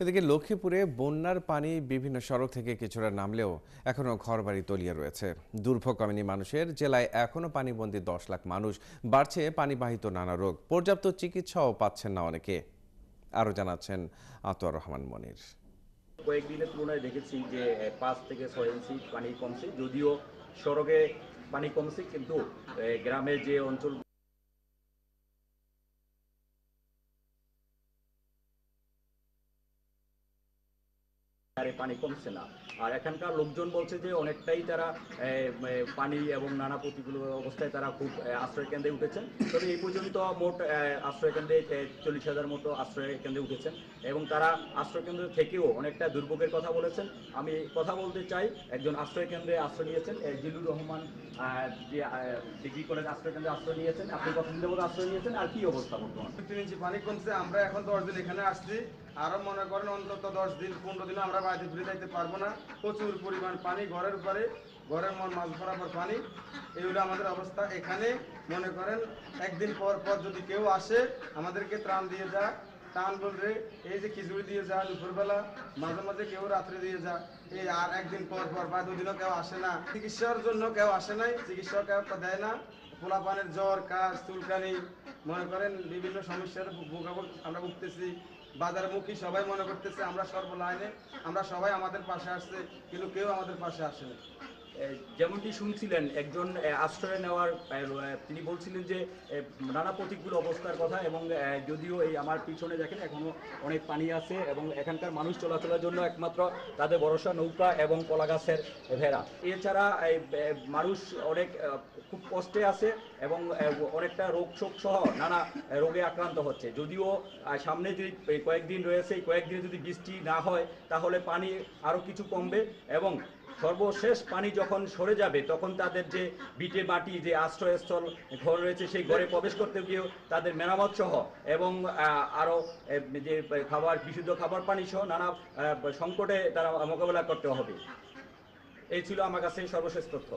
এদিকে লক্ষ্মীপুরে বন্যার পানি বিভিন্ন সড়ক থেকে কিছুটা নামলেও এখনো ঘরবাড়ি তলিয়ে রয়েছে। দুর্ভোগ কমেনি মানুষের। জেলায় এখনো পানিবন্দী 10 লাখ মানুষ। বাড়ছে পানিবাহিত নানা রোগ। পর্যাপ্ত চিকিৎসাও পাচ্ছেন না অনেকে। আরো জানাচ্ছেন আতোয়ার রহমান মনির। কয়েকদিনের তুলনায় দেখেছি যে 5 থেকে 6 ইঞ্চি পানি কমছে, যদিও সড়কে পানি কমছে, কিন্তু গ্রামের যে অঞ্চল পানি কমছে না। আর এখানকার লোকজন বলছে যে অনেকটাই তারা পানি এবং নানা প্রতিকূল অবস্থায় তারা খুব আশ্রয় কেন্দ্রে উঠেছেন। তবে এই পর্যন্ত মোট আশ্রয় কেন্দ্রে 40,000 মতো আশ্রয় কেন্দ্রে উঠেছেন এবং তারা আশ্রয় কেন্দ্র থেকেও অনেকটা দুর্ভোগের কথা বলেছেন। আমি কথা বলতে চাই, একজন আশ্রয় কেন্দ্রে আশ্রয় নিয়েছেন, জিলুর রহমান, যে ডিগ্রি কলেজ আশ্রয় কেন্দ্রে আশ্রয় নিয়েছেন। আপনি কতদিন যাবত আশ্রয় নিয়েছেন আর কি অবস্থা বর্তমান? 3 ইঞ্চি পানি কমছে। আমরা এখন 10 দিন এখানে আসছি, আরো মনে করেন অন্তত 10 দিন 15 দিন আমরা বাড়িতে ফিরে যাইতে পারবো না। প্রচুর পরিমাণ পানি ঘরের উপরে, ঘরের মাঝ বরাবর পানি। এই হলো আমাদের অবস্থা এখানে। মনে করেন একদিন পর পর যদি কেউ আসে আমাদেরকে ত্রাণ দিয়ে যায়। ত্রাণ বলতে এই যে খিচুড়ি দিয়ে যায় দুপুরবেলা, মাঝে মাঝে কেউ রাত্রে দিয়ে যায়। এই আর একদিন পর পর বা দুদিনও কেউ আসে না। চিকিৎসার জন্য কেউ আসে নাই, চিকিৎসা কেউ দেয় না। পোলাপানের জ্বর, কাশ, চুলকানি, মনে করেন বিভিন্ন সমস্যার আমরা ভুগতেছি। বাজারমুখী সবাই মনে করতেছে আমরা সর্বলাইনে, আমরা সবাই আমাদের পাশে আসছে, কিন্তু কেউ আমাদের পাশে আসেনি। যেমনটি শুনছিলেন একজন আশ্রয় নেওয়ার, তিনি বলছিলেন যে নানা প্রতিকূল অবস্থার কথা, এবং যদিও এই আমার পিছনে দেখেন এখনো অনেক পানি আছে এবং এখানকার মানুষ চলাচলের জন্য একমাত্র তাদের ভরসা নৌকা এবং কলা গাছের ভেড়া। এছাড়া মানুষ অনেক খুব কষ্টে আছে এবং অনেকটা রোগ শোক সহ নানা রোগে আক্রান্ত হচ্ছে। যদিও সামনে যদি কয়েকদিন রয়েছে, এই কয়েকদিনে যদি বৃষ্টি না হয় তাহলে পানি আরও কিছু কমবে এবং সর্বশেষ পানি যখন সরে যাবে তখন তাদের যে ভিটে মাটি, যে আশ্রয়স্থল ঘর রয়েছে, সেই ঘরে প্রবেশ করতে গিয়েও তাদের মেরামত সহ এবং আরও যে খাবার, বিশুদ্ধ খাবার পানি সহ নানা সংকটে তারা মোকাবেলা করতে হবে। এই ছিল আমার কাছে সর্বশেষ তথ্য।